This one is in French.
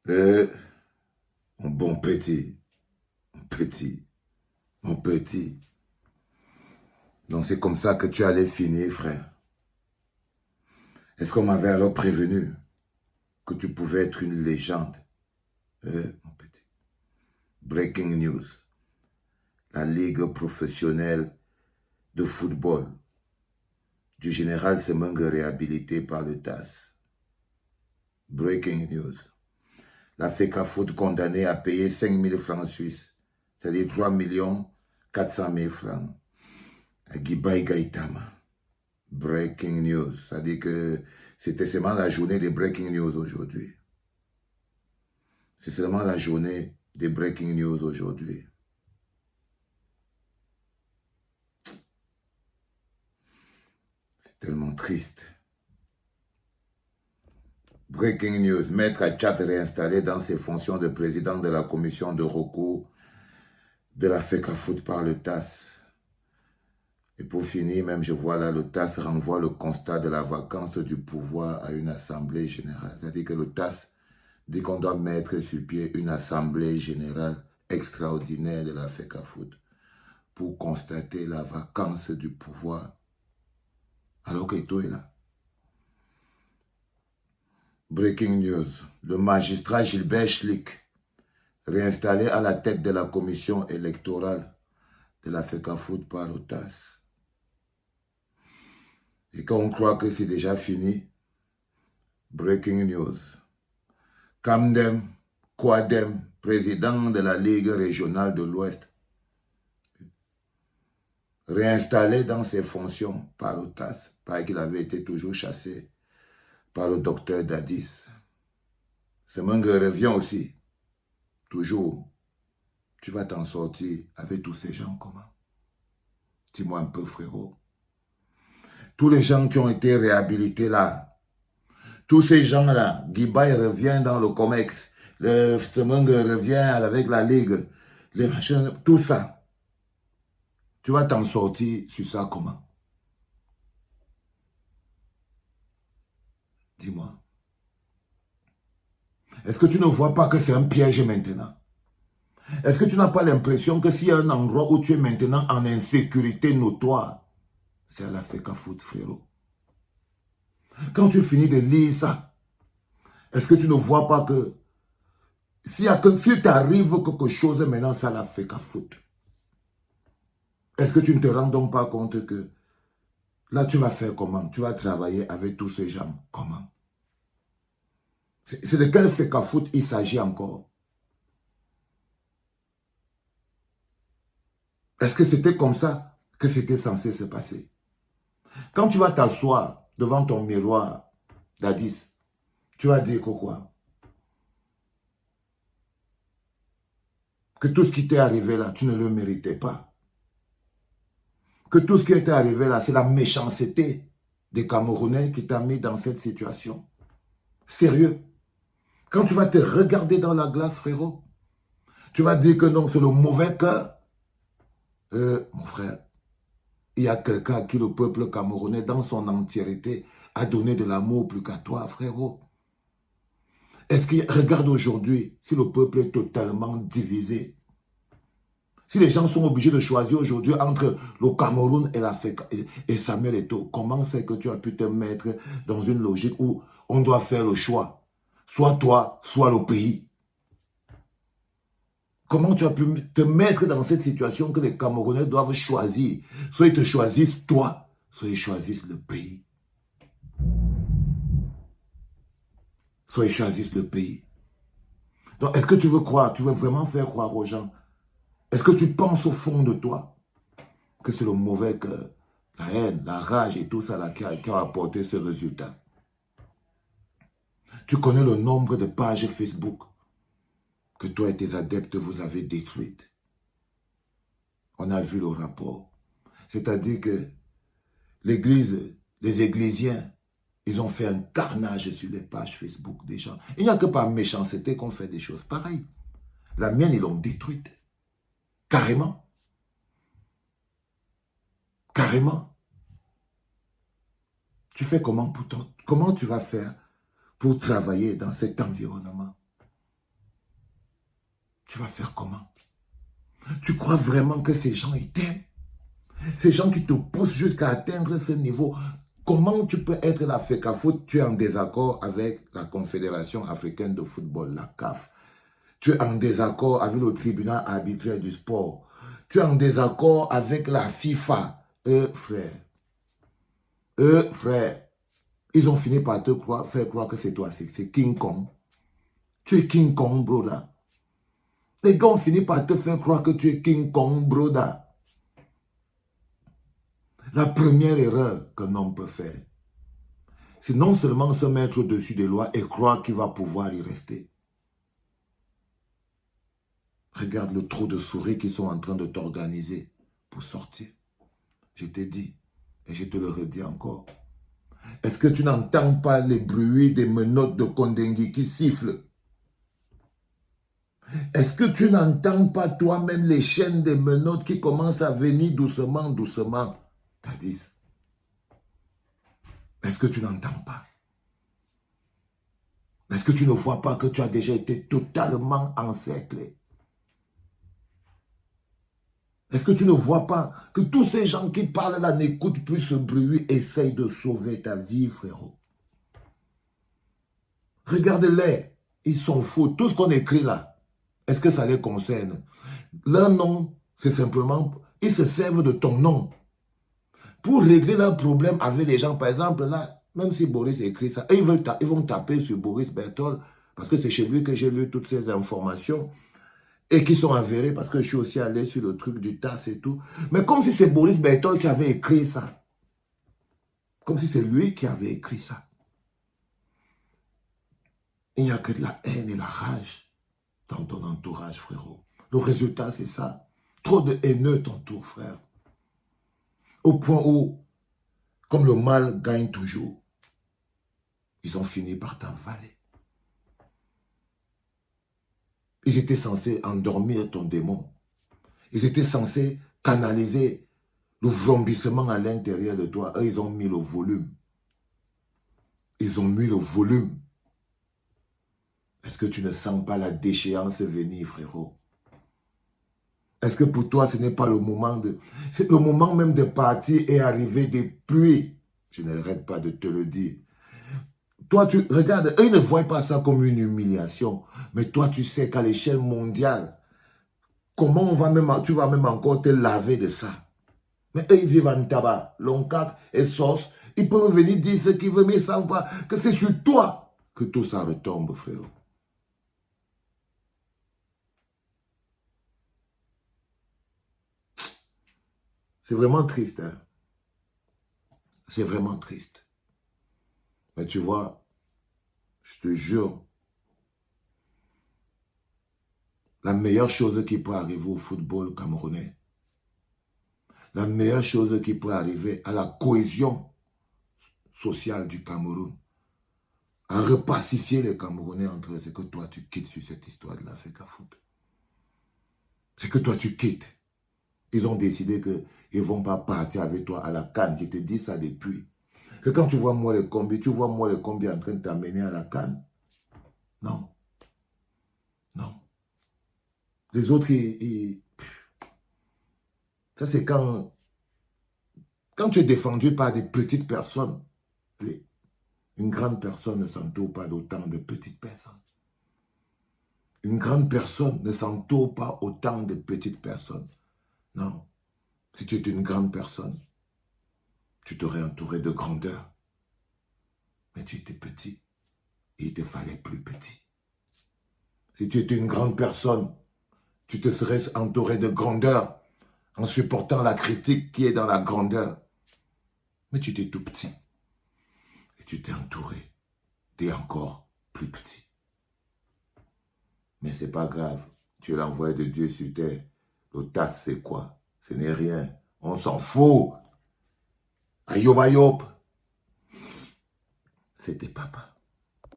Euh, mon bon petit, mon petit, mon petit. Donc c'est comme ça que tu allais finir, frère. Est-ce qu'on m'avait alors prévenu que tu pouvais être une légende? Mon petit. Breaking news. La Ligue professionnelle de football du général Semengue réhabilité par le TAS. Breaking news. La FECAFOOT condamnée à payer 5 000 francs suisses, c'est-à-dire 3 400 000 francs, à Guibaï Gaïtama. Breaking news. C'est-à-dire que c'était seulement la journée des breaking news aujourd'hui. C'est seulement la journée des breaking news aujourd'hui. C'est tellement triste. Breaking news. Maître Atchat réinstallé dans ses fonctions de président de la commission de recours de la FECAFOOT par le TAS. Et pour finir, même je vois là, le TAS renvoie le constat de la vacance du pouvoir à une assemblée générale. C'est-à-dire que le TAS dit qu'on doit mettre sur pied une assemblée générale extraordinaire de la FECAFOOT pour constater la vacance du pouvoir. Alors que tout est là. Breaking news. Le magistrat Gilbert Schlick, réinstallé à la tête de la commission électorale de la FECAFOOT par le TAS. Et quand on croit que c'est déjà fini, breaking news. Kamdem Kouadem, président de la Ligue régionale de l'Ouest, réinstallé dans ses fonctions par le TAS, parce qu'il avait été toujours chassé par le docteur Dadis. Semengue revient aussi, toujours. Tu vas t'en sortir avec tous ces gens comment? Dis-moi un peu, frérot. Tous les gens qui ont été réhabilités là, tous ces gens-là, Guibaï revient dans le COMEX, le Semengue revient avec la Ligue, les machins, tout ça. Tu vas t'en sortir sur ça comment? Dis-moi. Est-ce que tu ne vois pas que c'est un piège maintenant? Est-ce que tu n'as pas l'impression que s'il y a un endroit où tu es maintenant en insécurité notoire, c'est à la FECAFOOT, frérot? Quand tu finis de lire ça, est-ce que tu ne vois pas que s'il t'arrive quelque chose maintenant, c'est à la FECAFOOT? Est-ce que tu ne te rends donc pas compte que là, tu vas faire comment? Tu vas travailler avec tous ces gens. Comment? C'est de quel FECAFOOT il s'agit encore? Est-ce que c'était comme ça que c'était censé se passer? Quand tu vas t'asseoir devant ton miroir, Dadis, tu vas dire que quoi? Que tout ce qui t'est arrivé là, tu ne le méritais pas. Que tout ce qui t'est arrivé là, c'est la méchanceté des Camerounais qui t'a mis dans cette situation. Sérieux. Quand tu vas te regarder dans la glace, frérot, tu vas dire que non, c'est le mauvais cœur. Mon frère, il y a quelqu'un à qui le peuple camerounais, dans son entièreté, a donné de l'amour plus qu'à toi, frérot. Est-ce que, regarde aujourd'hui, si le peuple est totalement divisé, si les gens sont obligés de choisir aujourd'hui entre le Cameroun et l'Afrique et Samuel Eto'o, comment c'est que tu as pu te mettre dans une logique où on doit faire le choix? Soit toi, soit le pays. Comment tu as pu te mettre dans cette situation que les Camerounais doivent choisir? Soit ils te choisissent toi, soit ils choisissent le pays. Soit ils choisissent le pays. Donc, est-ce que tu veux croire, tu veux vraiment faire croire aux gens? Est-ce que tu penses au fond de toi que c'est le mauvais cœur, la haine, la rage et tout ça là qui a apporté ce résultat? Tu connais le nombre de pages Facebook que toi et tes adeptes vous avez détruites. On a vu le rapport. C'est-à-dire que l'Église, les Églisiens, ils ont fait un carnage sur les pages Facebook des gens. Il n'y a que par méchanceté qu'on fait des choses pareilles. La mienne, ils l'ont détruite. Carrément. Carrément. Tu fais comment pour toi? Comment tu vas faire pour travailler dans cet environnement? tu vas faire comment? Tu crois vraiment que ces gens, ils t'aiment? Ces gens qui te poussent jusqu'à atteindre ce niveau, comment tu peux être la FECAFOOT? Tu es en désaccord avec la Confédération africaine de football, la CAF. Tu es en désaccord avec le tribunal arbitraire du sport. Tu es en désaccord avec la FIFA. Frère, ils ont fini par te faire croire que c'est toi, c'est King Kong. Tu es King Kong, broda. Les gars ont fini par te faire croire que tu es King Kong, broda. La première erreur qu'un homme peut faire, c'est non seulement se mettre au-dessus des lois et croire qu'il va pouvoir y rester. Regarde le trou de souris qu'ils sont en train de t'organiser pour sortir. Je t'ai dit, et je te le redis encore. Est-ce que tu n'entends pas les bruits des menottes de Kondengui qui sifflent? Est-ce que tu n'entends pas toi-même les chaînes des menottes qui commencent à venir doucement, doucement? Tadis, est-ce que tu n'entends pas? Est-ce que tu ne vois pas que tu as déjà été totalement encerclé? Est-ce que tu ne vois pas que tous ces gens qui parlent là n'écoutent plus ce bruit, essayent de sauver ta vie, frérot? Regardez-les, ils sont fous. Tout ce qu'on écrit là, est-ce que ça les concerne? Leur nom, c'est simplement, ils se servent de ton nom pour régler leurs problèmes avec les gens. Par exemple, là, même si Boris écrit ça, ils vont taper sur Boris Berthold, parce que c'est chez lui que j'ai lu toutes ces informations, et qui sont avérées, parce que je suis aussi allé sur le truc du TAS et tout. Mais comme si c'est Boris Berthold qui avait écrit ça. Comme si c'est lui qui avait écrit ça. Il n'y a que de la haine et la rage dans ton entourage, frérot. Le résultat, c'est ça. Trop de haineux t'entourent, frère. Au point où, comme le mal gagne toujours, ils ont fini par t'avaler. Ils étaient censés endormir ton démon. Ils étaient censés canaliser le vrombissement à l'intérieur de toi. Eux, ils ont mis le volume. Ils ont mis le volume. Est-ce que tu ne sens pas la déchéance venir, frérot? Est-ce que pour toi, ce n'est pas le moment de... C'est le moment même de partir et arriver depuis. Je n'arrête pas de te le dire. Toi, tu regardes, eux, ils ne voient pas ça comme une humiliation. Mais toi, tu sais qu'à l'échelle mondiale, comment tu vas même encore te laver de ça? Mais eux, ils vivent en tabac, loncac et sauce. Ils peuvent venir dire ce qu'ils veulent, mais ils ne savent pas que c'est sur toi que tout ça retombe, frère. C'est vraiment triste, hein? C'est vraiment triste. Mais tu vois, je te jure, la meilleure chose qui peut arriver au football camerounais, la meilleure chose qui peut arriver à la cohésion sociale du Cameroun, à repacifier les Camerounais entre eux, c'est que toi, tu quittes sur cette histoire de la FECAFOOT. C'est que toi, tu quittes. Ils ont décidé qu'ils ne vont pas partir avec toi à la CAN. Je te dis ça depuis. Que quand tu vois moi les combis, tu vois moi les combis en train de t'amener à la CAN. Non. Non. Les autres, ça c'est quand tu es défendu par des petites personnes. Une grande personne ne s'entoure pas d'autant de petites personnes. Une grande personne ne s'entoure pas autant de petites personnes. Non. Si tu étais une grande personne, tu t'aurais entouré de grandeur. Mais tu étais petit. Et il te fallait plus petit. Si tu étais une grande personne, tu te serais entouré de grandeur en supportant la critique qui est dans la grandeur. Mais tu étais tout petit. Et tu t'es entouré d'es encore plus petit. Mais c'est pas grave. Tu es l'envoyé de Dieu sur terre. Le TAS, c'est quoi? Ce n'est rien. On s'en fout. Ayob, ayob. C'était papa.